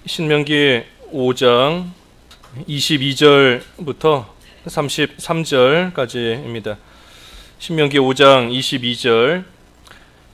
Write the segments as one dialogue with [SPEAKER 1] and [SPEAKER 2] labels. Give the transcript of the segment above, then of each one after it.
[SPEAKER 1] 신명기 5장 22절부터 33절까지입니다. 신명기 5장 22절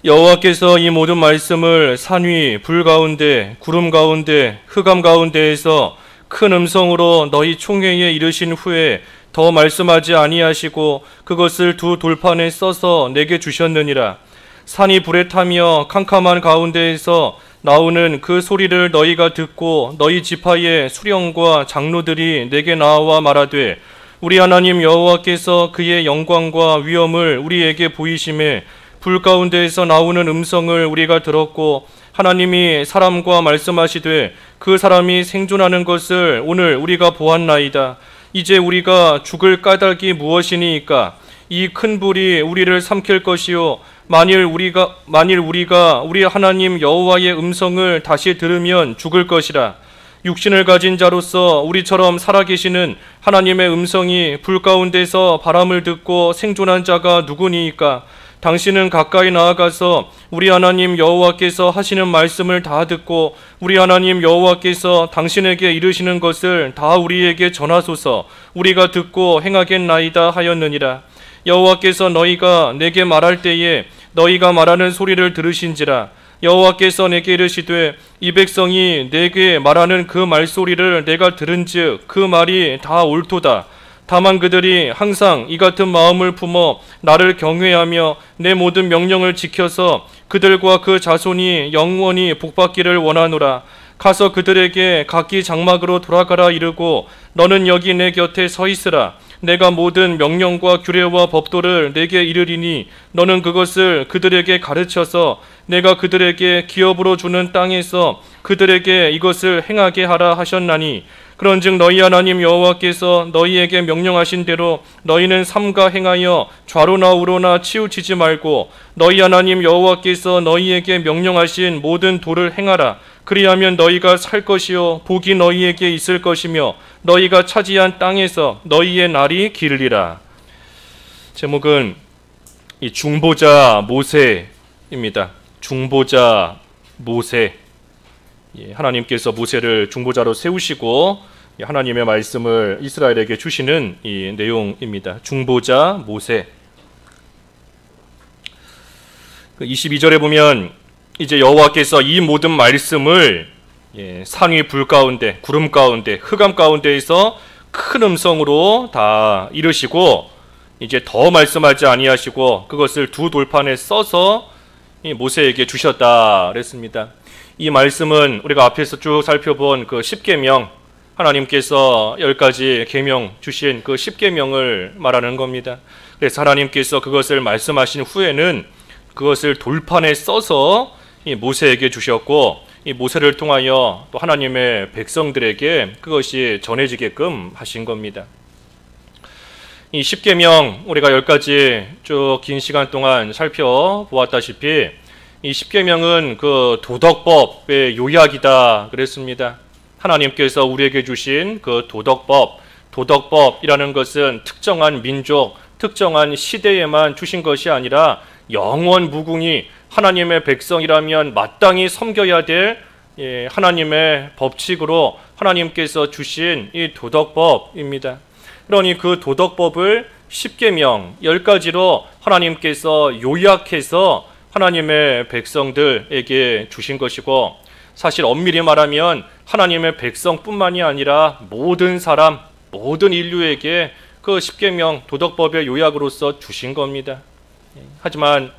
[SPEAKER 1] 여호와께서 이 모든 말씀을 산 위, 불 가운데, 구름 가운데, 흑암 가운데에서 큰 음성으로 너희 총회에 이르신 후에 더 말씀하지 아니하시고 그것을 두 돌판에 써서 내게 주셨느니라. 산이 불에 타며 캄캄한 가운데에서 나오는 그 소리를 너희가 듣고 너희 지파의 수령과 장로들이 내게 나와 말하되 우리 하나님 여호와께서 그의 영광과 위엄을 우리에게 보이심에 불 가운데에서 나오는 음성을 우리가 들었고 하나님이 사람과 말씀하시되 그 사람이 생존하는 것을 오늘 우리가 보았나이다. 이제 우리가 죽을 까닭이 무엇이니까? 이 큰 불이 우리를 삼킬 것이요 만일 우리가 우리 하나님 여호와의 음성을 다시 들으면 죽을 것이라. 육신을 가진 자로서 우리처럼 살아계시는 하나님의 음성이 불 가운데서 바람을 듣고 생존한 자가 누구니까? 당신은 가까이 나아가서 우리 하나님 여호와께서 하시는 말씀을 다 듣고 우리 하나님 여호와께서 당신에게 이르시는 것을 다 우리에게 전하소서. 우리가 듣고 행하겠나이다 하였느니라. 여호와께서 너희가 내게 말할 때에 너희가 말하는 소리를 들으신지라. 여호와께서 내게 이르시되 이 백성이 내게 말하는 그 말소리를 내가 들은즉 그 말이 다 옳도다. 다만 그들이 항상 이 같은 마음을 품어 나를 경외하며 내 모든 명령을 지켜서 그들과 그 자손이 영원히 복받기를 원하노라. 가서 그들에게 각기 장막으로 돌아가라 이르고 너는 여기 내 곁에 서 있으라. 내가 모든 명령과 규례와 법도를 내게 이르리니 너는 그것을 그들에게 가르쳐서 내가 그들에게 기업으로 주는 땅에서 그들에게 이것을 행하게 하라 하셨나니 그런즉 너희 하나님 여호와께서 너희에게 명령하신 대로 너희는 삼가 행하여 좌로나 우로나 치우치지 말고 너희 하나님 여호와께서 너희에게 명령하신 모든 도를 행하라. 그리하면 너희가 살 것이요 복이 너희에게 있을 것이며 너희가 차지한 땅에서 너희의 날이 길리라. 제목은 이 중보자 모세입니다. 중보자 모세. 하나님께서 모세를 중보자로 세우시고 하나님의 말씀을 이스라엘에게 주시는 이 내용입니다. 중보자 모세. 22절에 보면 이제 여호와께서 이 모든 말씀을 산 위 불 가운데, 구름 가운데, 흑암 가운데에서 큰 음성으로 다 이르시고 이제 더 말씀하지 아니하시고 그것을 두 돌판에 써서 모세에게 주셨다 그랬습니다. 이 말씀은 우리가 앞에서 쭉 살펴본 그 10계명, 하나님께서 10가지 계명 주신 그 10계명을 말하는 겁니다. 그래서 하나님께서 그것을 말씀하신 후에는 그것을 돌판에 써서 이 모세에게 주셨고 이 모세를 통하여 또 하나님의 백성들에게 그것이 전해지게끔 하신 겁니다. 이 10계명 우리가 10가지 쭉 긴 시간 동안 살펴보았다시피 이 10계명은 그 도덕법의 요약이다 그랬습니다. 하나님께서 우리에게 주신 그 도덕법이라는 것은 특정한 민족, 특정한 시대에만 주신 것이 아니라 영원 무궁히 하나님의 백성이라면 마땅히 섬겨야 될 하나님의 법칙으로 하나님께서 주신 이 도덕법입니다. 그러니 그 도덕법을 10계명 10가지로 하나님께서 요약해서 하나님의 백성들에게 주신 것이고 사실 엄밀히 말하면 하나님의 백성뿐만이 아니라 모든 사람, 모든 인류에게 그 10계명 도덕법의 요약으로서 주신 겁니다. 하지만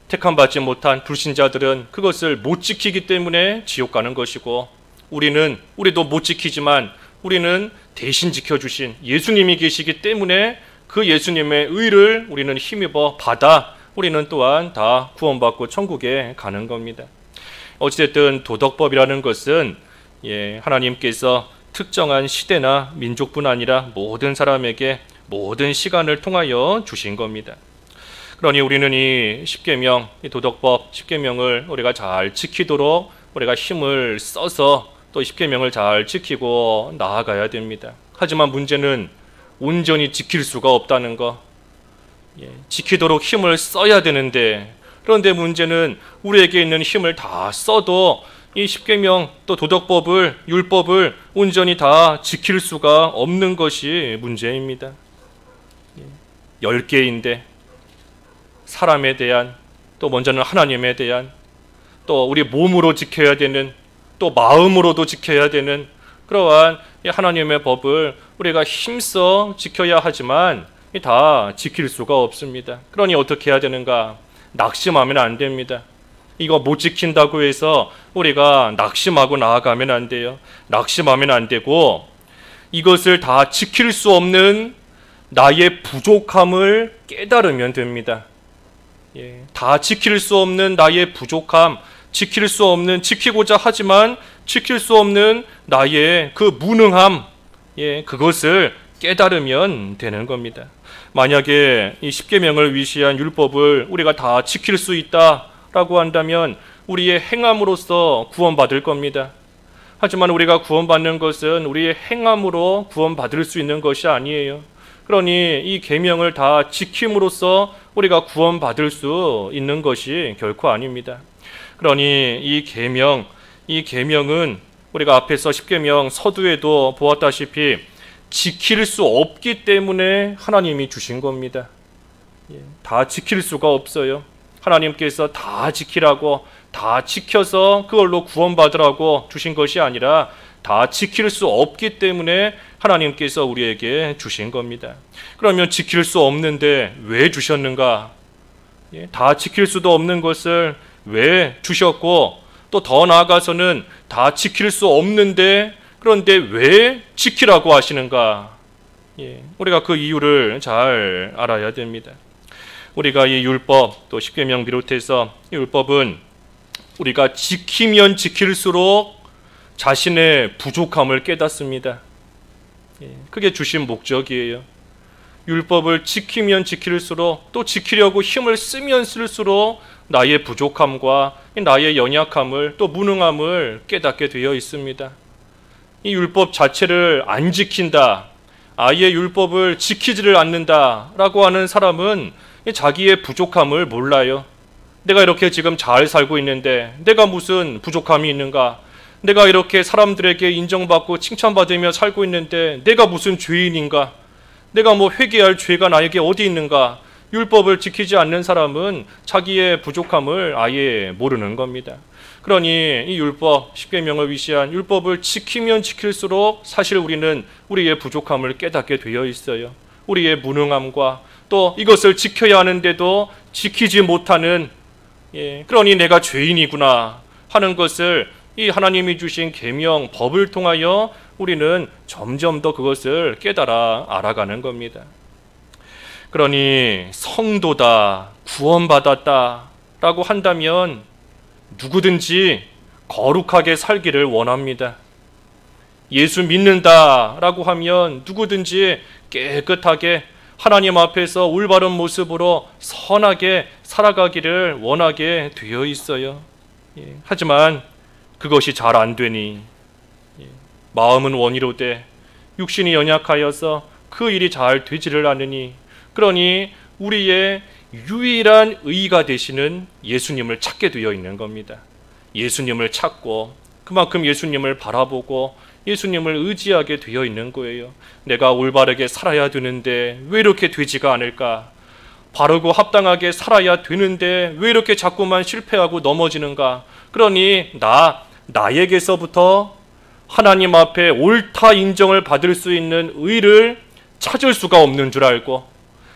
[SPEAKER 1] 택함받지 못한 불신자들은 그것을 못 지키기 때문에 지옥 가는 것이고 우리도 못 지키지만 우리는 대신 지켜주신 예수님이 계시기 때문에 그 예수님의 의를 우리는 힘입어 받아 우리는 또한 다 구원받고 천국에 가는 겁니다. 어찌됐든 도덕법이라는 것은 하나님께서 특정한 시대나 민족뿐 아니라 모든 사람에게 모든 시간을 통하여 주신 겁니다. 그러니 우리는 이 10계명, 이 도덕법 10계명을 우리가 잘 지키도록 우리가 힘을 써서 또 10계명을 잘 지키고 나아가야 됩니다. 하지만 문제는 온전히 지킬 수가 없다는 거. 지키도록 힘을 써야 되는데 그런데 문제는 우리에게 있는 힘을 다 써도 이 십계명 또 도덕법을 율법을 온전히 다 지킬 수가 없는 것이 문제입니다. 10개인데 사람에 대한, 또 먼저는 하나님에 대한, 또 우리 몸으로 지켜야 되는, 또 마음으로도 지켜야 되는 그러한 하나님의 법을 우리가 힘써 지켜야 하지만 다 지킬 수가 없습니다. 그러니 어떻게 해야 되는가? 낙심하면 안 됩니다. 이거 못 지킨다고 해서 우리가 낙심하고 나아가면 안 돼요. 낙심하면 안 되고, 이것을 다 지킬 수 없는 나의 부족함을 깨달으면 됩니다. 다 지킬 수 없는 나의 부족함, 지킬 수 없는, 지키고자 하지만 지킬 수 없는 나의 그 무능함, 그것을 깨달으면 되는 겁니다. 만약에 이 십계명을 위시한 율법을 우리가 다 지킬 수 있다라고 한다면 우리의 행함으로써 구원받을 겁니다. 하지만 우리가 구원받는 것은 우리의 행함으로 구원받을 수 있는 것이 아니에요. 그러니 이 계명을 다 지킴으로써 우리가 구원받을 수 있는 것이 결코 아닙니다. 그러니 이 계명은 우리가 앞에서 십계명 서두에도 보았다시피 지킬 수 없기 때문에 하나님이 주신 겁니다. 다 지킬 수가 없어요. 하나님께서 다 지키라고, 다 지켜서 그걸로 구원받으라고 주신 것이 아니라 다 지킬 수 없기 때문에 하나님께서 우리에게 주신 겁니다. 그러면 지킬 수 없는데 왜 주셨는가? 다 지킬 수도 없는 것을 왜 주셨고, 또 더 나아가서는 다 지킬 수 없는데 그런데 왜 지키라고 하시는가? 우리가 그 이유를 잘 알아야 됩니다. 우리가 이 율법, 또 십계명 비롯해서 이 율법은 우리가 지키면 지킬수록 자신의 부족함을 깨닫습니다. 그게 주신 목적이에요. 율법을 지키면 지킬수록, 또 지키려고 힘을 쓰면 쓸수록 나의 부족함과 나의 연약함을, 또 무능함을 깨닫게 되어 있습니다. 이 율법 자체를 안 지킨다, 아예 율법을 지키지를 않는다라고 하는 사람은 자기의 부족함을 몰라요. 내가 이렇게 지금 잘 살고 있는데 내가 무슨 부족함이 있는가? 내가 이렇게 사람들에게 인정받고 칭찬받으며 살고 있는데 내가 무슨 죄인인가? 내가 회개할 죄가 나에게 어디 있는가? 율법을 지키지 않는 사람은 자기의 부족함을 아예 모르는 겁니다. 그러니 이 율법, 십계명을 위시한 율법을 지키면 지킬수록 사실 우리는 우리의 부족함을 깨닫게 되어 있어요. 우리의 무능함과, 또 이것을 지켜야 하는데도 지키지 못하는, 그러니 내가 죄인이구나 하는 것을 이 하나님이 주신 계명, 법을 통하여 우리는 점점 더 그것을 깨달아 알아가는 겁니다. 그러니 성도다, 구원받았다 라고 한다면 누구든지 거룩하게 살기를 원합니다. 예수 믿는다 라고 하면 누구든지 깨끗하게 하나님 앞에서 올바른 모습으로 선하게 살아가기를 원하게 되어 있어요. 하지만 그것이 잘 안 되니 마음은 원이로되 육신이 연약하여서 그 일이 잘 되지를 않으니, 그러니 우리의 유일한 의가 되시는 예수님을 찾게 되어 있는 겁니다. 예수님을 찾고 그만큼 예수님을 바라보고 예수님을 의지하게 되어 있는 거예요. 내가 올바르게 살아야 되는데 왜 이렇게 되지가 않을까? 바르고 합당하게 살아야 되는데 왜 이렇게 자꾸만 실패하고 넘어지는가? 그러니 나에게서부터 하나님 앞에 옳다 인정을 받을 수 있는 의를 찾을 수가 없는 줄 알고,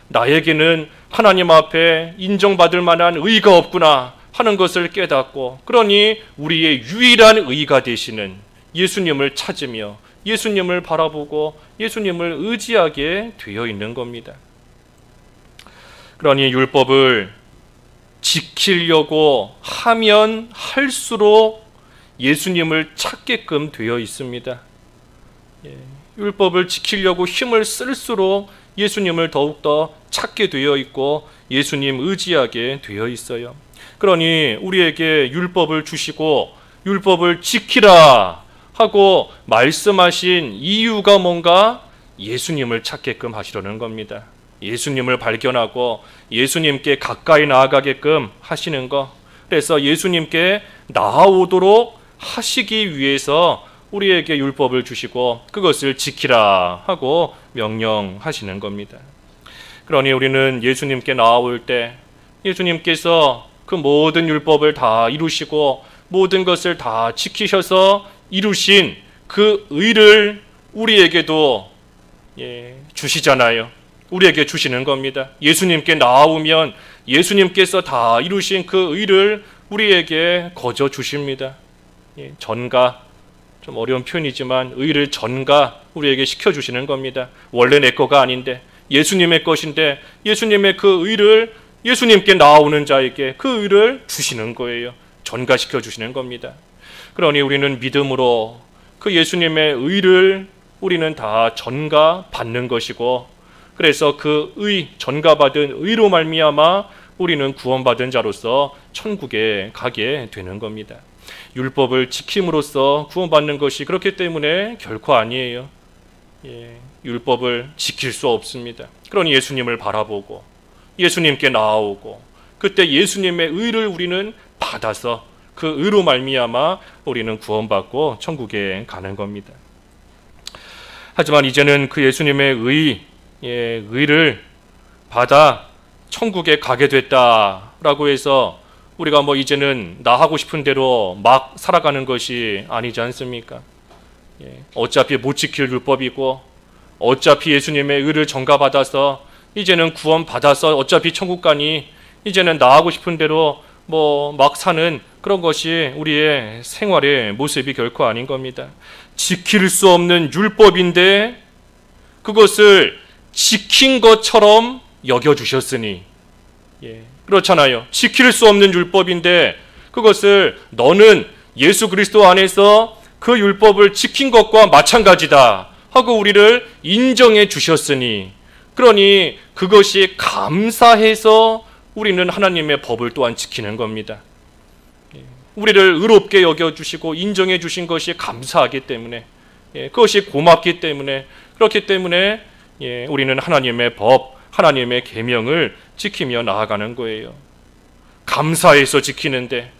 [SPEAKER 1] 나에게는 하나님 앞에 인정받을 만한 의가 없구나 하는 것을 깨닫고, 그러니 우리의 유일한 의가 되시는 예수님을 찾으며 예수님을 바라보고 예수님을 의지하게 되어 있는 겁니다. 그러니 율법을 지키려고 하면 할수록 예수님을 찾게끔 되어 있습니다. 율법을 지키려고 힘을 쓸수록 예수님을 더욱더 찾게 되어 있고 예수님 의지하게 되어 있어요. 그러니 우리에게 율법을 주시고 율법을 지키라 하고 말씀하신 이유가 뭔가? 예수님을 찾게끔 하시려는 겁니다. 예수님을 발견하고 예수님께 가까이 나아가게끔 하시는 것. 그래서 예수님께 나아오도록 하시기 위해서 우리에게 율법을 주시고 그것을 지키라 하고 명령하시는 겁니다. 그러니 우리는 예수님께 나아올 때 예수님께서 그 모든 율법을 다 이루시고 모든 것을 다 지키셔서 이루신 그 의를 우리에게도 주시잖아요. 우리에게 주시는 겁니다. 예수님께 나아오면 예수님께서 다 이루신 그 의를 우리에게 거저 주십니다. 전가, 좀 어려운 표현이지만 의를 전가 우리에게 시켜주시는 겁니다. 원래 내 거가 아닌데 예수님의 것인데 예수님의 그 의를 예수님께 나아오는 자에게 그 의를 주시는 거예요. 전가시켜 주시는 겁니다. 그러니 우리는 믿음으로 그 예수님의 의를 우리는 다 전가 받는 것이고, 그래서 그 의, 전가받은 의로 말미암아 우리는 구원받은 자로서 천국에 가게 되는 겁니다. 율법을 지킴으로써 구원받는 것이 그렇기 때문에 결코 아니에요. 율법을 지킬 수 없습니다. 그러니 예수님을 바라보고 예수님께 나아오고 그때 예수님의 의를 우리는 받아서 그 의로 말미암아 우리는 구원받고 천국에 가는 겁니다. 하지만 이제는 그 예수님의 의를 받아 천국에 가게 됐다라고 해서 우리가 이제는 나 하고 싶은 대로 막 살아가는 것이 아니지 않습니까? 어차피 못 지킬 율법이고 어차피 예수님의 의를 전가받아서 이제는 구원받아서 어차피 천국 가니 이제는 나 하고 싶은 대로 막 사는 그런 것이 우리의 생활의 모습이 결코 아닌 겁니다. 지킬 수 없는 율법인데 그것을 지킨 것처럼 여겨주셨으니, 그렇잖아요. 지킬 수 없는 율법인데 그것을 너는 예수 그리스도 안에서 그 율법을 지킨 것과 마찬가지다 하고 우리를 인정해 주셨으니, 그러니 그것이 감사해서 우리는 하나님의 법을 또한 지키는 겁니다. 우리를 의롭게 여겨주시고 인정해 주신 것이 감사하기 때문에, 그것이 고맙기 때문에, 그렇기 때문에 우리는 하나님의 법, 하나님의 계명을 지키며 나아가는 거예요. 감사해서 지키는데,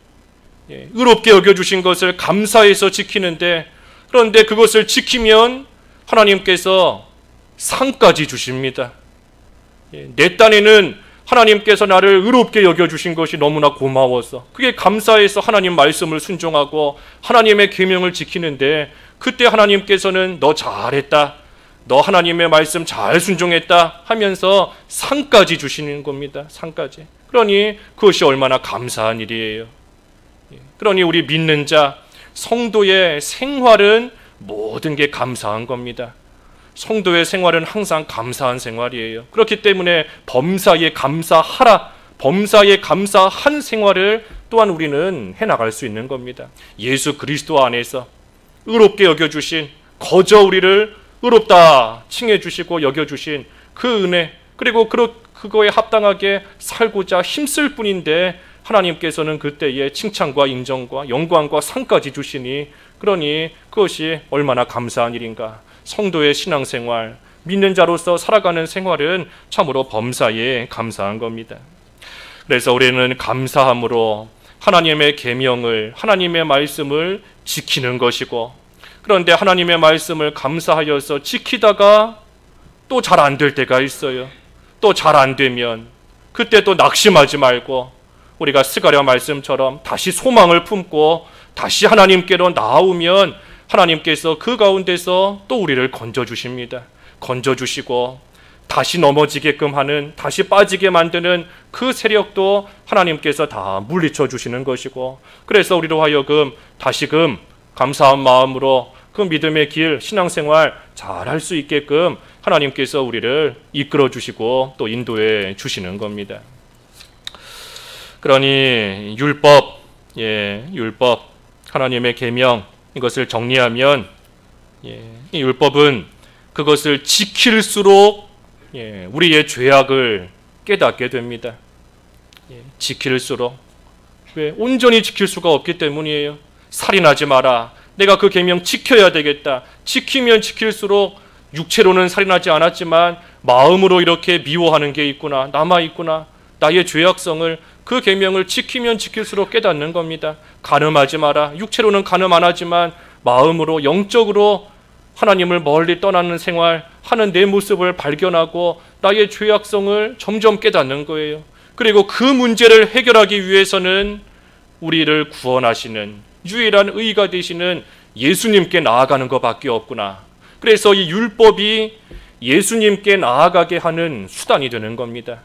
[SPEAKER 1] 의롭게 여겨주신 것을 감사해서 지키는데, 그런데 그것을 지키면 하나님께서 상까지 주십니다. 내 딴에는 하나님께서 나를 의롭게 여겨주신 것이 너무나 고마워서 그게 감사해서 하나님 말씀을 순종하고 하나님의 계명을 지키는데, 그때 하나님께서는 너 잘했다, 너 하나님의 말씀 잘 순종했다 하면서 상까지 주시는 겁니다. 상까지. 그러니 그것이 얼마나 감사한 일이에요. 그러니 우리 믿는 자, 성도의 생활은 모든 게 감사한 겁니다. 성도의 생활은 항상 감사한 생활이에요. 그렇기 때문에 범사에 감사하라, 범사에 감사한 생활을 또한 우리는 해나갈 수 있는 겁니다. 예수 그리스도 안에서 의롭게 여겨주신, 거저 우리를 의롭다 칭해주시고 여겨주신 그 은혜, 그리고 그거에 합당하게 살고자 힘쓸 뿐인데 하나님께서는 그때에 칭찬과 인정과 영광과 상까지 주시니, 그러니 그것이 얼마나 감사한 일인가. 성도의 신앙생활, 믿는 자로서 살아가는 생활은 참으로 범사에 감사한 겁니다. 그래서 우리는 감사함으로 하나님의 계명을, 하나님의 말씀을 지키는 것이고, 그런데 하나님의 말씀을 감사하여서 지키다가 또 잘 안 될 때가 있어요. 또 잘 안 되면 그때 또 낙심하지 말고 우리가 스가랴 말씀처럼 다시 소망을 품고 다시 하나님께로 나아오면 하나님께서 그 가운데서 또 우리를 건져주십니다. 건져주시고 다시 넘어지게끔 하는, 다시 빠지게 만드는 그 세력도 하나님께서 다 물리쳐 주시는 것이고, 그래서 우리로 하여금 다시금 감사한 마음으로 그 믿음의 길, 신앙생활 잘 할 수 있게끔 하나님께서 우리를 이끌어 주시고 또 인도해 주시는 겁니다. 그러니 율법, 하나님의 계명, 이것을 정리하면 이 율법은 그것을 지킬수록 우리의 죄악을 깨닫게 됩니다. 지킬수록. 왜? 온전히 지킬 수가 없기 때문이에요. 살인하지 마라. 내가 그 계명 지켜야 되겠다. 지키면 지킬수록 육체로는 살인하지 않았지만 마음으로 이렇게 미워하는 게 있구나, 남아있구나, 나의 죄악성을 그 계명을 지키면 지킬수록 깨닫는 겁니다. 간음하지 마라. 육체로는 간음 안 하지만 마음으로 영적으로 하나님을 멀리 떠나는 생활 하는 내 모습을 발견하고 나의 죄악성을 점점 깨닫는 거예요. 그리고 그 문제를 해결하기 위해서는 우리를 구원하시는 유일한 의가 되시는 예수님께 나아가는 것밖에 없구나. 그래서 이 율법이 예수님께 나아가게 하는 수단이 되는 겁니다.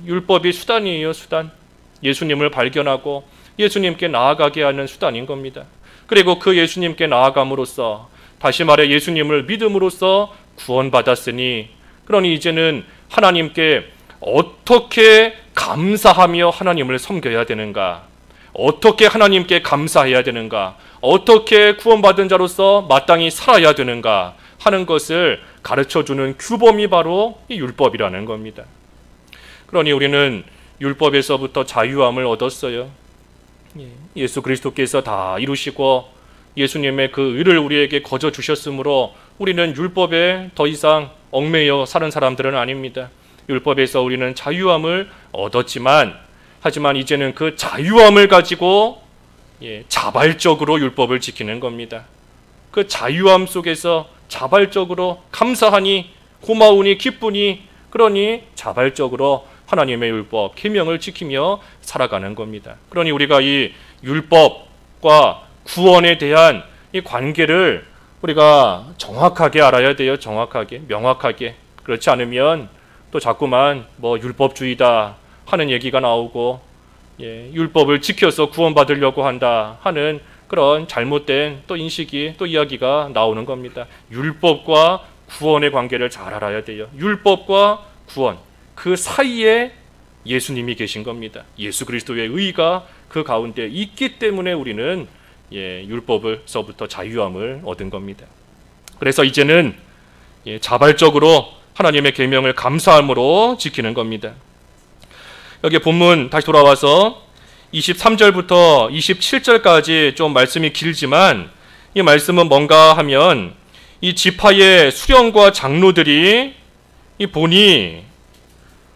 [SPEAKER 1] 율법이 수단이에요, 수단. 예수님을 발견하고 예수님께 나아가게 하는 수단인 겁니다. 그리고 그 예수님께 나아감으로써, 다시 말해 예수님을 믿음으로써 구원받았으니, 그러니 이제는 하나님께 어떻게 감사하며 하나님을 섬겨야 되는가, 어떻게 하나님께 감사해야 되는가, 어떻게 구원받은 자로서 마땅히 살아야 되는가 하는 것을 가르쳐주는 규범이 바로 이 율법이라는 겁니다. 그러니 우리는 율법에서부터 자유함을 얻었어요. 예수 그리스도께서 다 이루시고 예수님의 그 의를 우리에게 거저 주셨으므로 우리는 율법에 더 이상 얽매여 사는 사람들은 아닙니다. 율법에서 우리는 자유함을 얻었지만, 하지만 이제는 그 자유함을 가지고 자발적으로 율법을 지키는 겁니다. 그 자유함 속에서 자발적으로 감사하니, 고마우니, 기쁘니, 그러니 자발적으로 하나님의 율법, 계명을 지키며 살아가는 겁니다. 그러니 우리가 이 율법과 구원에 대한 이 관계를 우리가 정확하게 알아야 돼요. 정확하게, 명확하게. 그렇지 않으면 또 자꾸만 율법주의다 하는 얘기가 나오고, 율법을 지켜서 구원받으려고 한다 하는 그런 잘못된 또 인식이, 또 이야기가 나오는 겁니다. 율법과 구원의 관계를 잘 알아야 돼요. 율법과 구원, 그 사이에 예수님이 계신 겁니다. 예수 그리스도의 의가 그 가운데 있기 때문에 우리는 율법에서부터 자유함을 얻은 겁니다. 그래서 이제는 자발적으로 하나님의 계명을 감사함으로 지키는 겁니다. 여기 본문 다시 돌아와서 23절부터 27절까지 좀 말씀이 길지만, 이 말씀은 뭔가 하면 이 지파의 수령과 장로들이 보니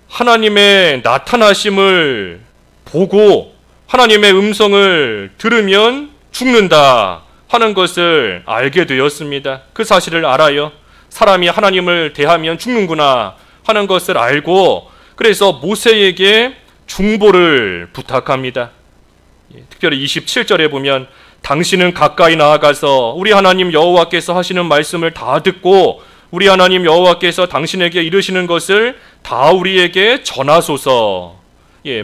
[SPEAKER 1] 하나님의 나타나심을 보고 하나님의 음성을 들으면 죽는다 하는 것을 알게 되었습니다. 그 사실을 알아요. 사람이 하나님을 대하면 죽는구나 하는 것을 알고, 그래서 모세에게 중보를 부탁합니다. 특별히 27절에 보면 당신은 가까이 나아가서 우리 하나님 여호와께서 하시는 말씀을 다 듣고 우리 하나님 여호와께서 당신에게 이르시는 것을 다 우리에게 전하소서.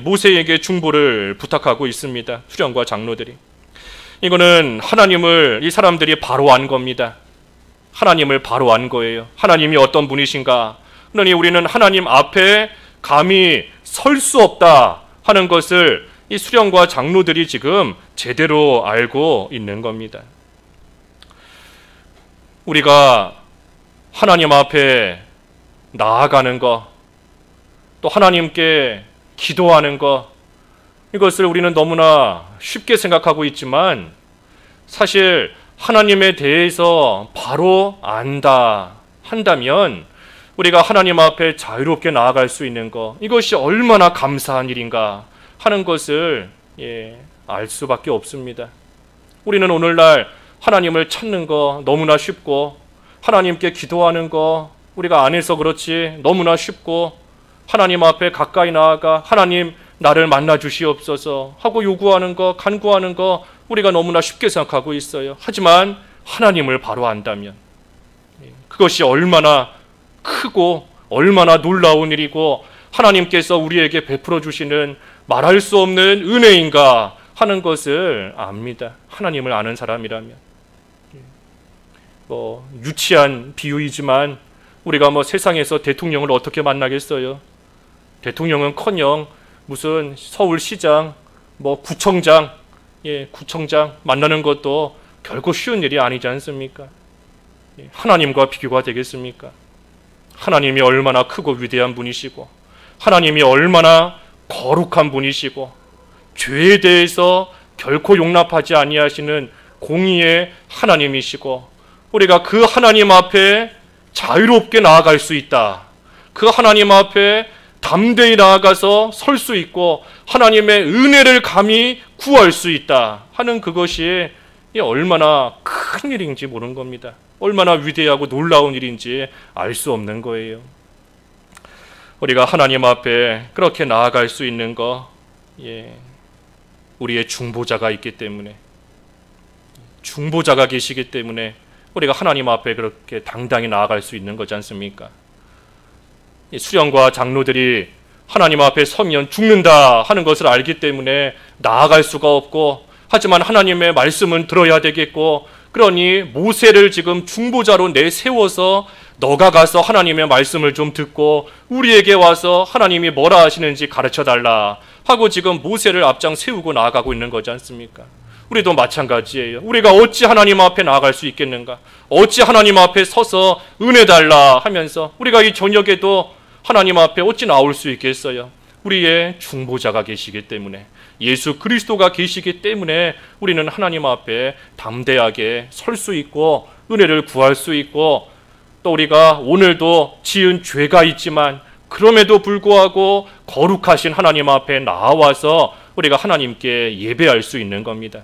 [SPEAKER 1] 모세에게 중보를 부탁하고 있습니다. 수령과 장로들이. 이거는 하나님을 이 사람들이 바로 안 겁니다. 하나님을 바로 안 거예요. 하나님이 어떤 분이신가. 그러니 우리는 하나님 앞에 감히 설 수 없다 하는 것을 이 수령과 장로들이 지금 제대로 알고 있는 겁니다. 우리가 하나님 앞에 나아가는 것, 또 하나님께 기도하는 것, 이것을 우리는 너무나 쉽게 생각하고 있지만, 사실 하나님에 대해서 바로 안다 한다면 우리가 하나님 앞에 자유롭게 나아갈 수 있는 것, 이것이 얼마나 감사한 일인가 하는 것을 알 수밖에 없습니다. 우리는 오늘날 하나님을 찾는 거 너무나 쉽고, 하나님께 기도하는 거 우리가 안 해서 그렇지 너무나 쉽고, 하나님 앞에 가까이 나아가 하나님 나를 만나 주시옵소서 하고 요구하는 거, 간구하는 거 우리가 너무나 쉽게 생각하고 있어요. 하지만 하나님을 바로 안다면 그것이 얼마나 크고 얼마나 놀라운 일이고, 하나님께서 우리에게 베풀어 주시는 말할 수 없는 은혜인가 하는 것을 압니다. 하나님을 아는 사람이라면. 유치한 비유이지만 우리가 세상에서 대통령을 어떻게 만나겠어요? 대통령은커녕 무슨 서울시장, 구청장, 구청장 만나는 것도 결코 쉬운 일이 아니지 않습니까? 하나님과 비교가 되겠습니까? 하나님이 얼마나 크고 위대한 분이시고, 하나님이 얼마나 거룩한 분이시고, 죄에 대해서 결코 용납하지 아니하시는 공의의 하나님이시고, 우리가 그 하나님 앞에 자유롭게 나아갈 수 있다. 그 하나님 앞에 담대히 나아가서 설 수 있고 하나님의 은혜를 감히 구할 수 있다 하는 그것이 얼마나 큰 일인지 모르는 겁니다. 얼마나 위대하고 놀라운 일인지 알 수 없는 거예요. 우리가 하나님 앞에 그렇게 나아갈 수 있는 거, 우리의 중보자가 있기 때문에, 중보자가 계시기 때문에 우리가 하나님 앞에 그렇게 당당히 나아갈 수 있는 거지 않습니까? 수령과 장로들이 하나님 앞에 서면 죽는다 하는 것을 알기 때문에 나아갈 수가 없고, 하지만 하나님의 말씀은 들어야 되겠고, 그러니 모세를 지금 중보자로 내세워서 너가 가서 하나님의 말씀을 좀 듣고 우리에게 와서 하나님이 뭐라 하시는지 가르쳐달라 하고 지금 모세를 앞장 세우고 나아가고 있는 거지 않습니까? 우리도 마찬가지예요. 우리가 어찌 하나님 앞에 나아갈 수 있겠는가? 어찌 하나님 앞에 서서 은혜 달라 하면서 우리가 이 저녁에도 하나님 앞에 어찌 나올 수 있겠어요? 우리의 중보자가 계시기 때문에, 예수 그리스도가 계시기 때문에 우리는 하나님 앞에 담대하게 설 수 있고 은혜를 구할 수 있고, 또 우리가 오늘도 지은 죄가 있지만 그럼에도 불구하고 거룩하신 하나님 앞에 나와서 우리가 하나님께 예배할 수 있는 겁니다.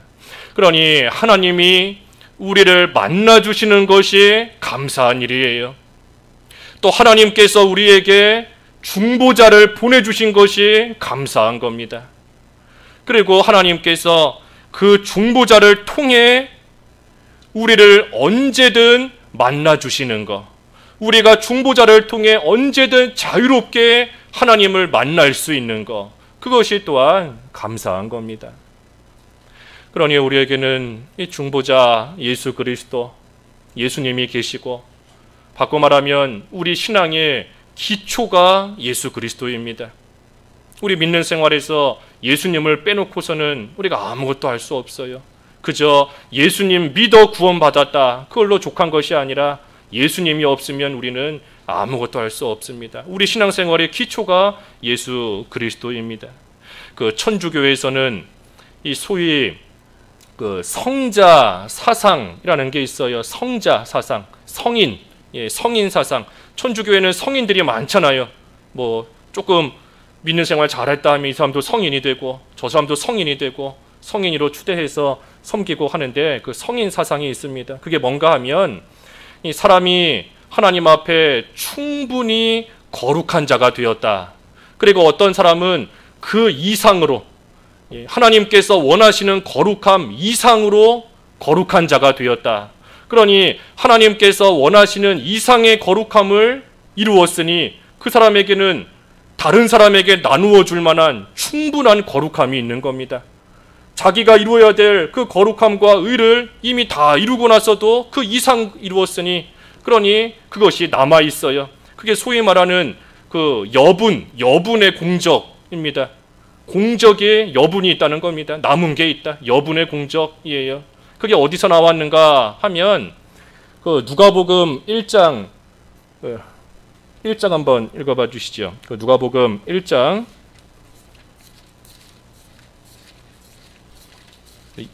[SPEAKER 1] 그러니 하나님이 우리를 만나주시는 것이 감사한 일이에요. 또 하나님께서 우리에게 중보자를 보내주신 것이 감사한 겁니다. 그리고 하나님께서 그 중보자를 통해 우리를 언제든 만나주시는 것, 우리가 중보자를 통해 언제든 자유롭게 하나님을 만날 수 있는 것, 그것이 또한 감사한 겁니다. 그러니 우리에게는 이 중보자 예수 그리스도, 예수님이 계시고, 바꿔 말하면 우리 신앙의 기초가 예수 그리스도입니다. 우리 믿는 생활에서 예수님을 빼놓고서는 우리가 아무것도 할 수 없어요. 그저 예수님 믿어 구원받았다, 그걸로 족한 것이 아니라 예수님이 없으면 우리는 아무것도 할 수 없습니다. 우리 신앙생활의 기초가 예수 그리스도입니다. 그 천주교에서는 이 소위 그 성자 사상이라는 게 있어요. 성자 사상, 성인, 성인 사상. 천주교에는 성인들이 많잖아요. 뭐 조금 믿는 생활 잘했다 하면 이 사람도 성인이 되고 저 사람도 성인이 되고 성인으로 추대해서 섬기고 하는데, 그 성인 사상이 있습니다. 그게 뭔가 하면 이 사람이 하나님 앞에 충분히 거룩한 자가 되었다. 그리고 어떤 사람은 그 이상으로, 하나님께서 원하시는 거룩함 이상으로 거룩한 자가 되었다. 그러니 하나님께서 원하시는 이상의 거룩함을 이루었으니 그 사람에게는 다른 사람에게 나누어 줄 만한 충분한 거룩함이 있는 겁니다. 자기가 이루어야 될 그 거룩함과 의를 이미 다 이루고 나서도 그 이상 이루었으니, 그러니 그것이 남아 있어요. 그게 소위 말하는 그 여분의 공적입니다. 공적에 여분이 있다는 겁니다. 남은 게 있다. 여분의 공적이에요. 그게 어디서 나왔는가 하면 그 누가복음 1장 한번 읽어봐 주시죠. 그 누가복음 1장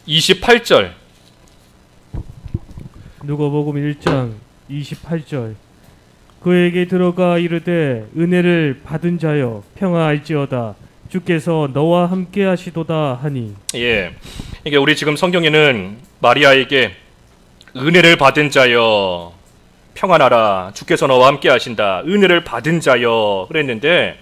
[SPEAKER 1] 28절.
[SPEAKER 2] 누가복음 1장 28절. 그에게 들어가 이르되 은혜를 받은 자여 평화할지어다, 주께서 너와 함께 하시도다 하니.
[SPEAKER 1] 이게 우리 지금 성경에는 마리아에게 은혜를 받은 자여 평안하라, 주께서 너와 함께 하신다, 은혜를 받은 자여 그랬는데,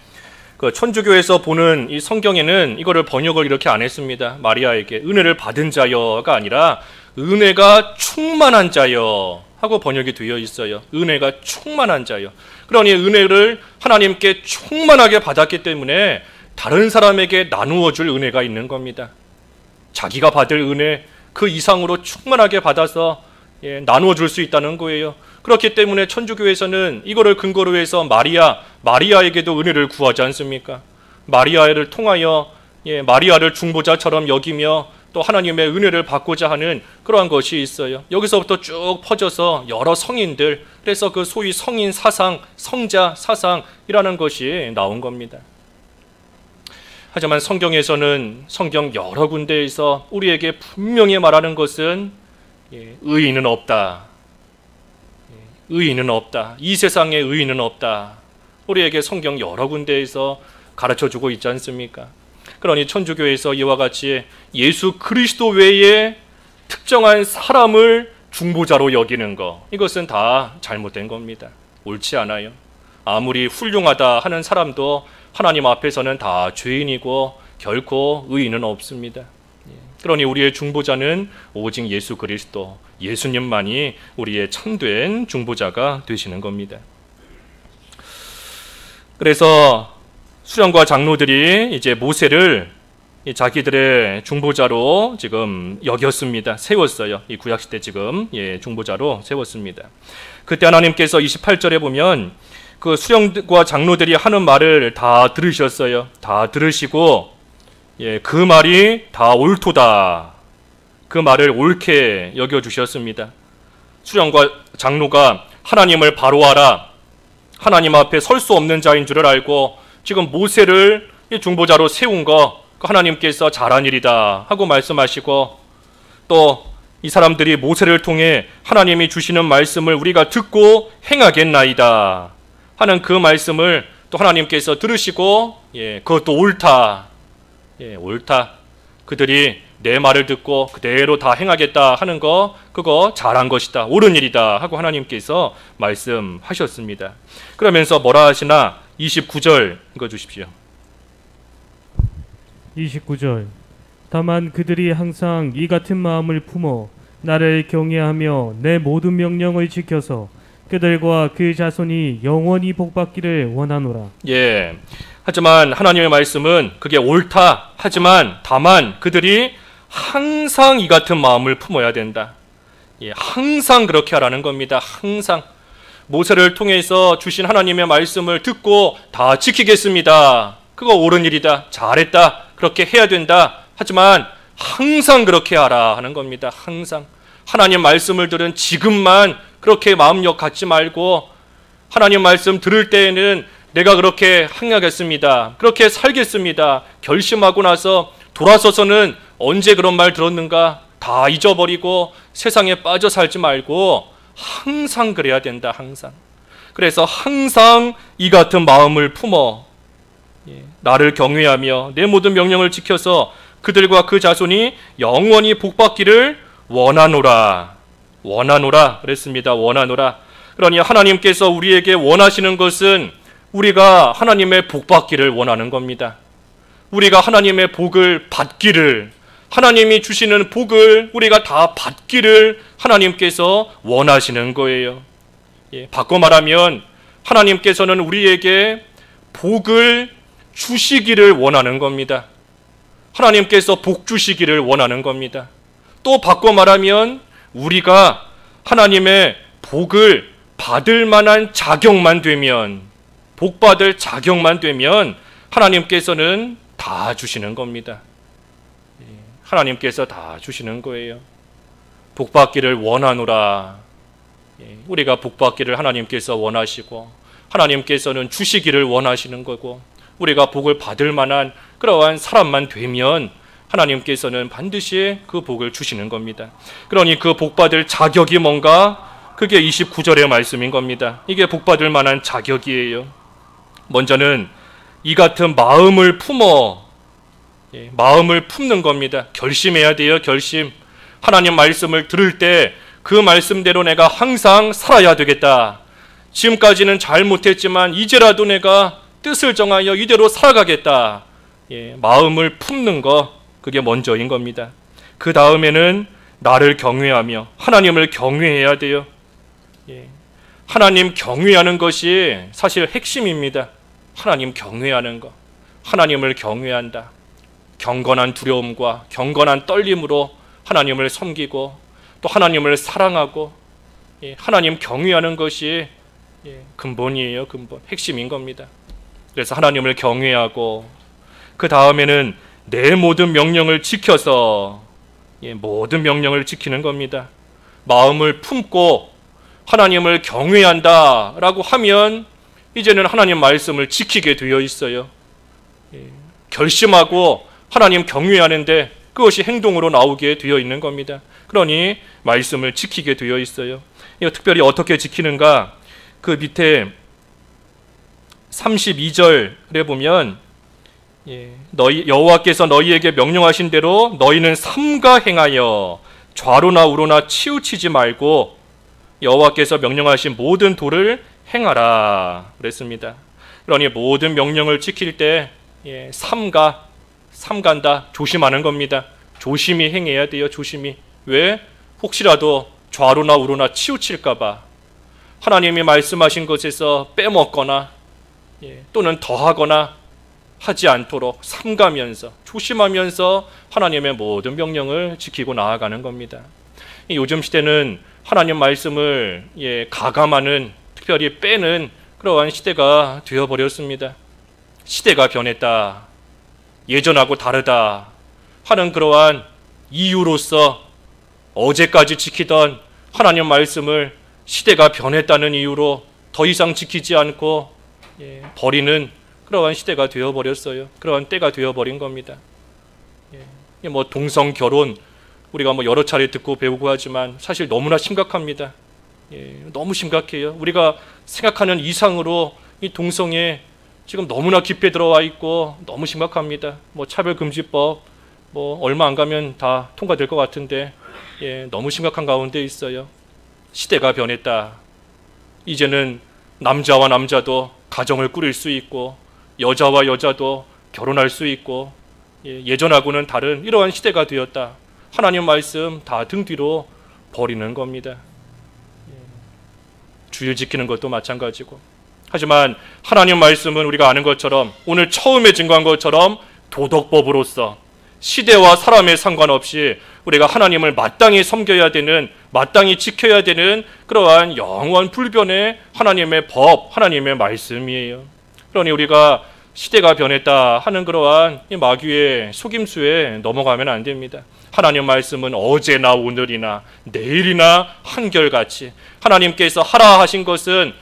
[SPEAKER 1] 그 천주교에서 보는 이 성경에는 이거를 번역을 이렇게 안 했습니다. 마리아에게 은혜를 받은 자여가 아니라 은혜가 충만한 자여 하고 번역이 되어 있어요. 은혜가 충만한 자여. 그러니 은혜를 하나님께 충만하게 받았기 때문에 다른 사람에게 나누어 줄 은혜가 있는 겁니다. 자기가 받을 은혜 그 이상으로 충만하게 받아서 나누어 줄 수 있다는 거예요. 그렇기 때문에 천주교에서는 이거를 근거로 해서 마리아에게도 은혜를 구하지 않습니까? 마리아를 통하여 마리아를 중보자처럼 여기며 또 하나님의 은혜를 받고자 하는 그러한 것이 있어요. 여기서부터 쭉 퍼져서 여러 성인들, 그래서 그 소위 성인 사상, 성자 사상이라는 것이 나온 겁니다. 하지만 성경에서는 성경 여러 군데에서 우리에게 분명히 말하는 것은 의인은 없다. 의인은 없다. 이 세상에 의인은 없다. 우리에게 성경 여러 군데에서 가르쳐주고 있지 않습니까? 그러니 천주교에서 이와 같이 예수 그리스도 외에 특정한 사람을 중보자로 여기는 것, 이것은 다 잘못된 겁니다. 옳지 않아요. 아무리 훌륭하다 하는 사람도 하나님 앞에서는 다 죄인이고 결코 의인은 없습니다. 그러니 우리의 중보자는 오직 예수 그리스도, 예수님만이 우리의 참된 중보자가 되시는 겁니다. 그래서 수령과 장로들이 이제 모세를 자기들의 중보자로 지금 여겼습니다. 세웠어요. 이 구약시대 지금 중보자로 세웠습니다. 그때 하나님께서 28절에 보면 그 수령과 장로들이 하는 말을 다 들으셨어요. 다 들으시고 그 말이 다 옳도다. 그 말을 옳게 여겨주셨습니다. 수령과 장로가 하나님을 바로 알아, 하나님 앞에 설 수 없는 자인 줄을 알고 지금 모세를 중보자로 세운 거 하나님께서 잘한 일이다 하고 말씀하시고, 또 이 사람들이 모세를 통해 하나님이 주시는 말씀을 우리가 듣고 행하겠나이다 하는 그 말씀을 또 하나님께서 들으시고 그것도 옳다. 옳다. 그들이 내 말을 듣고 그대로 다 행하겠다 하는 거, 그거 잘한 것이다, 옳은 일이다 하고 하나님께서 말씀하셨습니다. 그러면서 뭐라 하시나 29절 읽어주십시오.
[SPEAKER 2] 29절. 다만 그들이 항상 이 같은 마음을 품어 나를 경외하며 내 모든 명령을 지켜서 그들과 그 자손이 영원히 복받기를 원하노라.
[SPEAKER 1] 하지만 하나님의 말씀은 그게 옳다. 하지만 다만 그들이 항상 이 같은 마음을 품어야 된다. 항상 그렇게 하라는 겁니다. 항상. 모세를 통해서 주신 하나님의 말씀을 듣고 다 지키겠습니다. 그거 옳은 일이다. 잘했다. 그렇게 해야 된다. 하지만 항상 그렇게 하라 하는 겁니다. 항상. 하나님 말씀을 들은 지금만 그렇게 마음력 갖지 말고, 하나님 말씀 들을 때에는 내가 그렇게 행하겠습니다, 그렇게 살겠습니다 결심하고 나서 돌아서서는 언제 그런 말 들었는가 다 잊어버리고 세상에 빠져 살지 말고 항상 그래야 된다. 항상. 그래서 항상 이 같은 마음을 품어 나를 경외하며 내 모든 명령을 지켜서 그들과 그 자손이 영원히 복받기를 원하노라. 원하노라 그랬습니다. 원하노라. 그러니 하나님께서 우리에게 원하시는 것은 우리가 하나님의 복받기를 원하는 겁니다. 우리가 하나님의 복을 받기를, 하나님이 주시는 복을 우리가 다 받기를 하나님께서 원하시는 거예요. 바꿔 말하면 하나님께서는 우리에게 복을 주시기를 원하는 겁니다. 하나님께서 복 주시기를 원하는 겁니다. 또 바꿔 말하면 우리가 하나님의 복을 받을 만한 자격만 되면, 복받을 자격만 되면 하나님께서는 다 주시는 겁니다. 하나님께서 다 주시는 거예요. 복받기를 원하노라. 우리가 복받기를 하나님께서 원하시고 하나님께서는 주시기를 원하시는 거고, 우리가 복을 받을 만한 그러한 사람만 되면 하나님께서는 반드시 그 복을 주시는 겁니다. 그러니 그 복받을 자격이 뭔가? 그게 29절의 말씀인 겁니다. 이게 복받을 만한 자격이에요. 먼저는 이 같은 마음을 품어, 마음을 품는 겁니다. 결심해야 돼요. 결심. 하나님 말씀을 들을 때 그 말씀대로 내가 항상 살아야 되겠다. 지금까지는 잘 못했지만 이제라도 내가 뜻을 정하여 이대로 살아가겠다. 마음을 품는 거, 그게 먼저인 겁니다. 그 다음에는 나를 경외하며 하나님을 경외해야 돼요. 하나님 경외하는 것이 사실 핵심입니다. 하나님 경외하는 것. 하나님을 경외한다. 경건한 두려움과 경건한 떨림으로 하나님을 섬기고 또 하나님을 사랑하고 하나님 경외하는 것이 근본이에요. 근본. 핵심인 겁니다. 그래서 하나님을 경외하고 그 다음에는 내 모든 명령을 지켜서 모든 명령을 지키는 겁니다. 마음을 품고 하나님을 경외한다 라고 하면 이제는 하나님 말씀을 지키게 되어 있어요. 결심하고 하나님 경외하는데 그것이 행동으로 나오게 되어 있는 겁니다. 그러니 말씀을 지키게 되어 있어요. 이거 특별히 어떻게 지키는가? 그 밑에 32절에 보면 너희 여호와께서 너희에게 명령하신 대로 너희는 삼가 행하여 좌로나 우로나 치우치지 말고 여호와께서 명령하신 모든 도를 행하라 그랬습니다. 그러니 모든 명령을 지킬 때 삼간다 조심하는 겁니다. 조심히 행해야 돼요. 조심히. 왜? 혹시라도 좌로나 우로나 치우칠까봐 하나님이 말씀하신 것에서 빼먹거나 또는 더하거나 하지 않도록 삼가면서 조심하면서 하나님의 모든 명령을 지키고 나아가는 겁니다. 요즘 시대는 하나님 말씀을 가감하는, 특별히 빼는 그러한 시대가 되어버렸습니다. 시대가 변했다, 예전하고 다르다 하는 그러한 이유로서 어제까지 지키던 하나님 말씀을 시대가 변했다는 이유로 더 이상 지키지 않고 버리는 그러한 시대가 되어버렸어요. 그러한 때가 되어버린 겁니다. 뭐 동성 결혼 우리가 뭐 여러 차례 듣고 배우고 하지만 사실 너무나 심각합니다. 너무 심각해요. 우리가 생각하는 이상으로 이 동성애 지금 너무나 깊이 들어와 있고 너무 심각합니다. 뭐 차별금지법 뭐 얼마 안 가면 다 통과될 것 같은데 너무 심각한 가운데 있어요. 시대가 변했다. 이제는 남자와 남자도 가정을 꾸릴 수 있고 여자와 여자도 결혼할 수 있고 예전하고는 다른 이러한 시대가 되었다. 하나님 말씀 다 등 뒤로 버리는 겁니다. 주일 지키는 것도 마찬가지고. 하지만 하나님 말씀은 우리가 아는 것처럼 오늘 처음에 증거한 것처럼 도덕법으로서 시대와 사람에 상관없이 우리가 하나님을 마땅히 섬겨야 되는, 마땅히 지켜야 되는 그러한 영원 불변의 하나님의 법, 하나님의 말씀이에요. 그러니 우리가 시대가 변했다 하는 그러한 이 마귀의 속임수에 넘어가면 안 됩니다. 하나님 말씀은 어제나 오늘이나 내일이나 한결같이 하나님께서 하라 하신 것은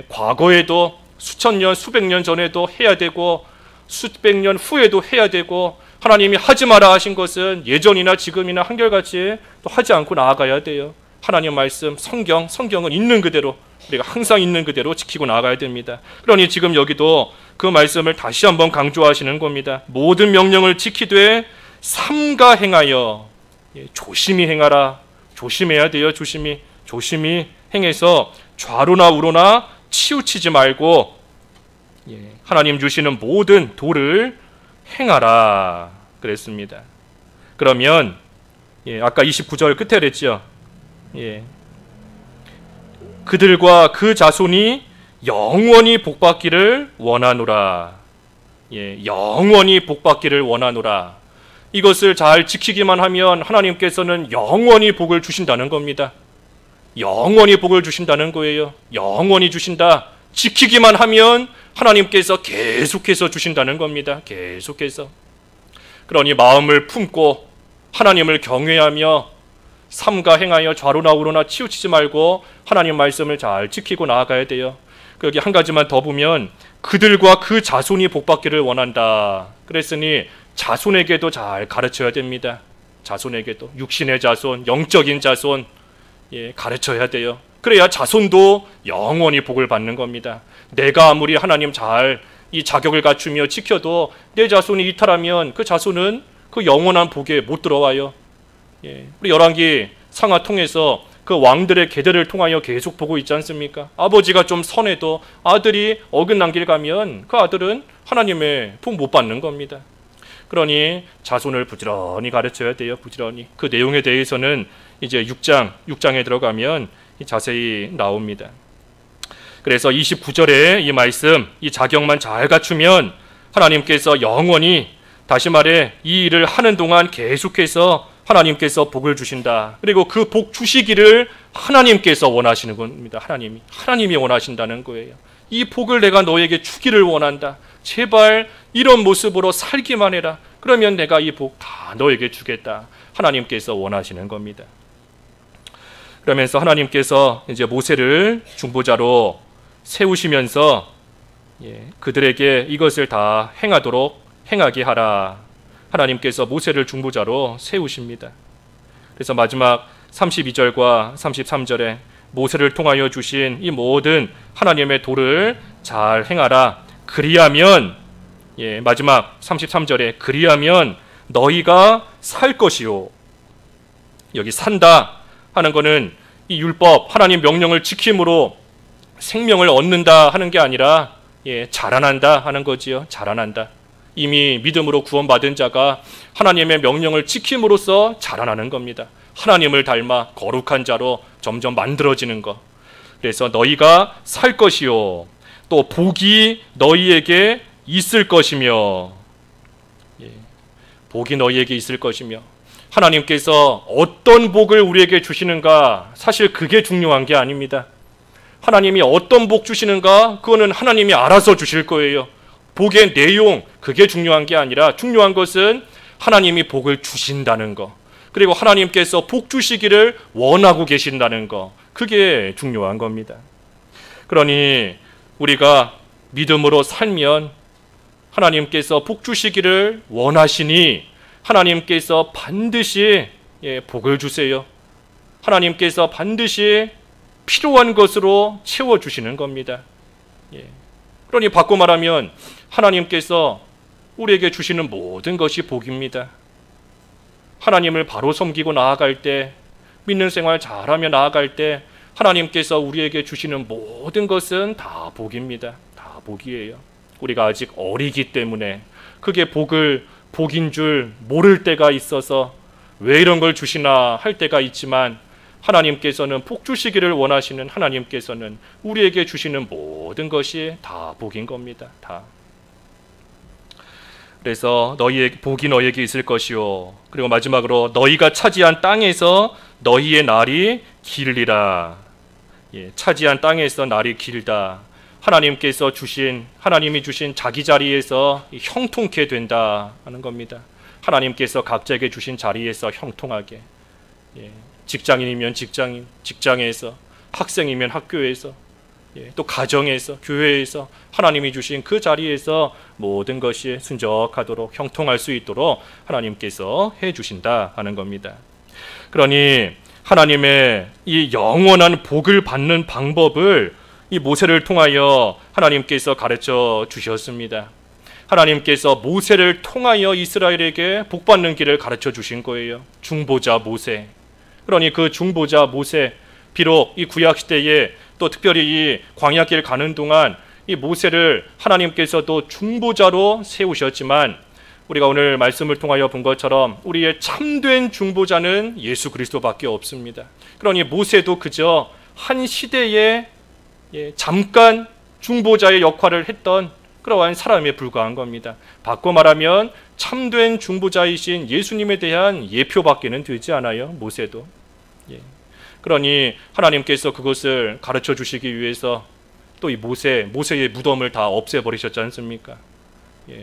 [SPEAKER 1] 과거에도 수천 년, 수백 년 전에도 해야 되고 수백 년 후에도 해야 되고 하나님이 하지 마라 하신 것은 예전이나 지금이나 한결같이 또 하지 않고 나아가야 돼요. 하나님 말씀, 성경은 있는 그대로 우리가 항상 있는 그대로 지키고 나아가야 됩니다. 그러니 지금 여기도 그 말씀을 다시 한번 강조하시는 겁니다. 모든 명령을 지키되 삼가 행하여 조심히 행하라. 조심해야 돼요. 조심히 행해서 좌로나 우로나 치우치지 말고 하나님 주시는 모든 도를 행하라 그랬습니다. 그러면 아까 29절 끝에 그랬죠. 그들과 그 자손이 영원히 복받기를 원하노라. 영원히 복받기를 원하노라. 이것을 잘 지키기만 하면 하나님께서는 영원히 복을 주신다는 겁니다. 영원히 복을 주신다는 거예요. 영원히 주신다. 지키기만 하면 하나님께서 계속해서 주신다는 겁니다. 계속해서. 그러니 마음을 품고 하나님을 경외하며 삼가 행하여 좌로나 우로나 치우치지 말고 하나님 말씀을 잘 지키고 나아가야 돼요. 여기 한 가지만 더 보면 그들과 그 자손이 복받기를 원한다. 그랬으니 자손에게도 잘 가르쳐야 됩니다. 자손에게도 육신의 자손, 영적인 자손 가르쳐야 돼요. 그래야 자손도 영원히 복을 받는 겁니다. 내가 아무리 하나님 잘 이 자격을 갖추며 지켜도 내 자손이 이탈하면 그 자손은 그 영원한 복에 못 들어와요. 우리 열왕기 상하 통해서 그 왕들의 계대를 통하여 계속 보고 있지 않습니까? 아버지가 좀 선해도 아들이 어긋난 길 가면 그 아들은 하나님의 복 못 받는 겁니다. 그러니 자손을 부지런히 가르쳐야 돼요. 부지런히. 그 내용에 대해서는 이제 6장에 들어가면 자세히 나옵니다. 그래서 29절에 이 말씀, 이 자격만 잘 갖추면 하나님께서 영원히, 다시 말해 이 일을 하는 동안 계속해서 하나님께서 복을 주신다. 그리고 그 복 주시기를 하나님께서 원하시는 겁니다. 하나님이 원하신다는 거예요. 이 복을 내가 너에게 주기를 원한다. 제발 이런 모습으로 살기만 해라. 그러면 내가 이 복 다 너에게 주겠다. 하나님께서 원하시는 겁니다. 그러면서 하나님께서 이제 모세를 중보자로 세우시면서 그들에게 이것을 다 행하게 하라. 하나님께서 모세를 중보자로 세우십니다. 그래서 마지막 32절과 33절에 모세를 통하여 주신 이 모든 하나님의 도를 잘 행하라. 그리하면 마지막 33절에 그리하면 너희가 살 것이요. 여기 산다 하는 것은 이 율법 하나님 명령을 지킴으로 생명을 얻는다 하는 게 아니라 자라난다 하는 거지요. 자라난다. 이미 믿음으로 구원받은 자가 하나님의 명령을 지킴으로써 자라나는 겁니다. 하나님을 닮아 거룩한 자로 점점 만들어지는 것. 그래서 너희가 살 것이요 또 복이 너희에게 있을 것이며, 복이 너희에게 있을 것이며, 하나님께서 어떤 복을 우리에게 주시는가 사실 그게 중요한 게 아닙니다. 하나님이 어떤 복 주시는가 그거는 하나님이 알아서 주실 거예요. 복의 내용 그게 중요한 게 아니라 중요한 것은 하나님이 복을 주신다는 거, 그리고 하나님께서 복 주시기를 원하고 계신다는 거, 그게 중요한 겁니다. 그러니 우리가 믿음으로 살면 하나님께서 복 주시기를 원하시니 하나님께서 반드시 복을 주세요. 하나님께서 반드시 필요한 것으로 채워주시는 겁니다. 그러니 바꿔 말하면 하나님께서 우리에게 주시는 모든 것이 복입니다. 하나님을 바로 섬기고 나아갈 때, 믿는 생활 잘하며 나아갈 때 하나님께서 우리에게 주시는 모든 것은 다 복입니다. 다 복이에요. 우리가 아직 어리기 때문에 그게 복인 줄 모를 때가 있어서 왜 이런 걸 주시나 할 때가 있지만, 하나님께서는 복 주시기를 원하시는 하나님께서는 우리에게 주시는 모든 것이 다 복인 겁니다. 다. 그래서 복이 너희에게 있을 것이요, 그리고 마지막으로 너희가 차지한 땅에서 너희의 날이 길리라. 차지한 땅에서 날이 길다. 하나님이 주신 자기 자리에서 형통케 된다 하는 겁니다. 하나님께서 각자에게 주신 자리에서 형통하게, 직장인이면 직장에서, 학생이면 학교에서, 또 가정에서, 교회에서 하나님이 주신 그 자리에서 모든 것이 순적하도록 형통할 수 있도록 하나님께서 해주신다 하는 겁니다. 그러니 하나님의 이 영원한 복을 받는 방법을 이 모세를 통하여 하나님께서 가르쳐 주셨습니다. 하나님께서 모세를 통하여 이스라엘에게 복받는 길을 가르쳐 주신 거예요. 중보자 모세. 그러니 그 중보자 모세, 비록 이 구약시대에 또 특별히 이 광야길 가는 동안 이 모세를 하나님께서도 중보자로 세우셨지만, 우리가 오늘 말씀을 통하여 본 것처럼 우리의 참된 중보자는 예수 그리스도밖에 없습니다. 그러니 모세도 그저 한 시대에 잠깐 중보자의 역할을 했던 그러한 사람에 불과한 겁니다. 바꿔 말하면 참된 중보자이신 예수님에 대한 예표밖에는 되지 않아요. 모세도. 그러니 하나님께서 그것을 가르쳐 주시기 위해서 또 이 모세의 무덤을 다 없애버리셨지 않습니까?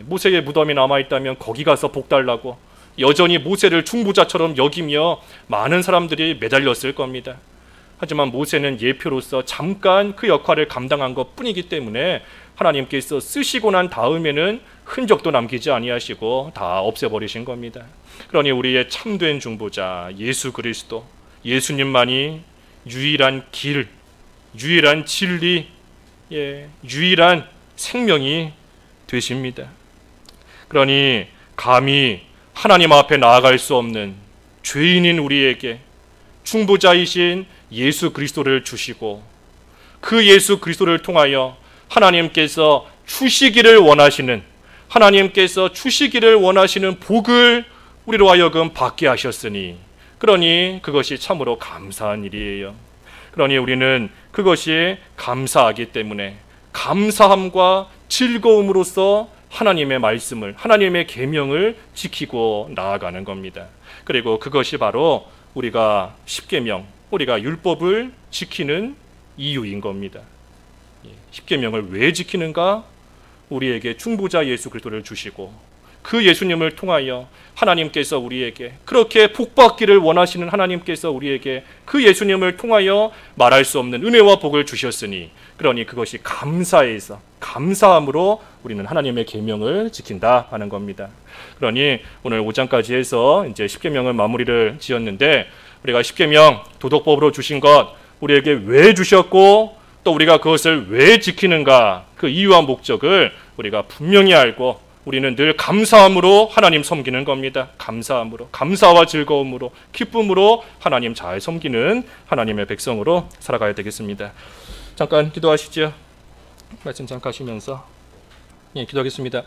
[SPEAKER 1] 모세의 무덤이 남아있다면 거기 가서 복 달라고 여전히 모세를 중보자처럼 여기며 많은 사람들이 매달렸을 겁니다. 하지만 모세는 예표로서 잠깐 그 역할을 감당한 것 뿐이기 때문에 하나님께서 쓰시고 난 다음에는 흔적도 남기지 아니하시고 다 없애버리신 겁니다. 그러니 우리의 참된 중보자 예수 그리스도, 예수님만이 유일한 길, 유일한 진리, 유일한 생명이 되십니다. 그러니 감히 하나님 앞에 나아갈 수 없는 죄인인 우리에게 중보자이신 예수 그리스도를 주시고, 그 예수 그리스도를 통하여 하나님께서 주시기를 원하시는 복을 우리로 하여금 받게 하셨으니, 그러니 그것이 참으로 감사한 일이에요. 그러니 우리는 그것이 감사하기 때문에 감사함과 즐거움으로써 하나님의 말씀을, 하나님의 계명을 지키고 나아가는 겁니다. 그리고 그것이 바로 우리가 십계명, 우리가 율법을 지키는 이유인 겁니다. 십계명을 왜 지키는가? 우리에게 중보자 예수 그리스도를 주시고, 그 예수님을 통하여 하나님께서 우리에게 그렇게 복받기를 원하시는 하나님께서 우리에게 그 예수님을 통하여 말할 수 없는 은혜와 복을 주셨으니, 그러니 그것이 감사함으로 우리는 하나님의 계명을 지킨다 하는 겁니다. 그러니 오늘 5장까지 해서 이제 십계명을 마무리를 지었는데, 우리가 십계명 도덕법으로 주신 것 우리에게 왜 주셨고 또 우리가 그것을 왜 지키는가, 그 이유와 목적을 우리가 분명히 알고 우리는 늘 감사함으로 하나님 섬기는 겁니다. 감사함으로, 감사와 즐거움으로, 기쁨으로 하나님 잘 섬기는 하나님의 백성으로 살아가야 되겠습니다. 잠깐 기도하시죠. 말씀 잠깐 하시면서 기도하겠습니다.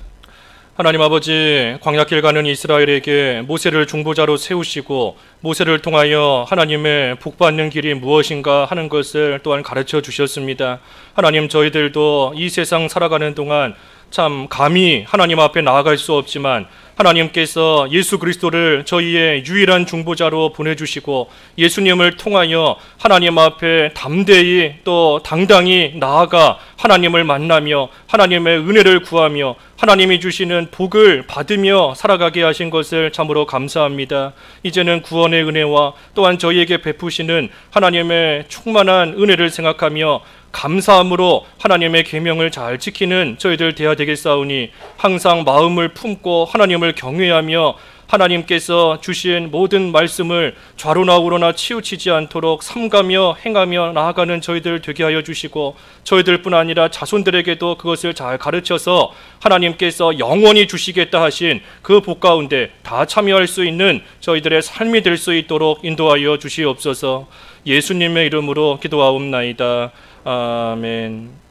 [SPEAKER 1] 하나님 아버지, 광야길 가는 이스라엘에게 모세를 중보자로 세우시고 모세를 통하여 하나님의 복받는 길이 무엇인가 하는 것을 또한 가르쳐 주셨습니다. 하나님, 저희들도 이 세상 살아가는 동안 참 감히 하나님 앞에 나아갈 수 없지만 하나님께서 예수 그리스도를 저희의 유일한 중보자로 보내주시고 예수님을 통하여 하나님 앞에 담대히 또 당당히 나아가 하나님을 만나며 하나님의 은혜를 구하며 하나님이 주시는 복을 받으며 살아가게 하신 것을 참으로 감사합니다. 이제는 구원의 은혜와 또한 저희에게 베푸시는 하나님의 충만한 은혜를 생각하며 감사함으로 하나님의 계명을 잘 지키는 저희들 되어야 되겠사오니 항상 마음을 품고 하나님을 경외하며 하나님께서 주신 모든 말씀을 좌로나 우로나 치우치지 않도록 삼가며 행하며 나아가는 저희들 되게 하여 주시고 저희들뿐 아니라 자손들에게도 그것을 잘 가르쳐서 하나님께서 영원히 주시겠다 하신 그 복 가운데 다 참여할 수 있는 저희들의 삶이 될 수 있도록 인도하여 주시옵소서. 예수님의 이름으로 기도하옵나이다. 아멘.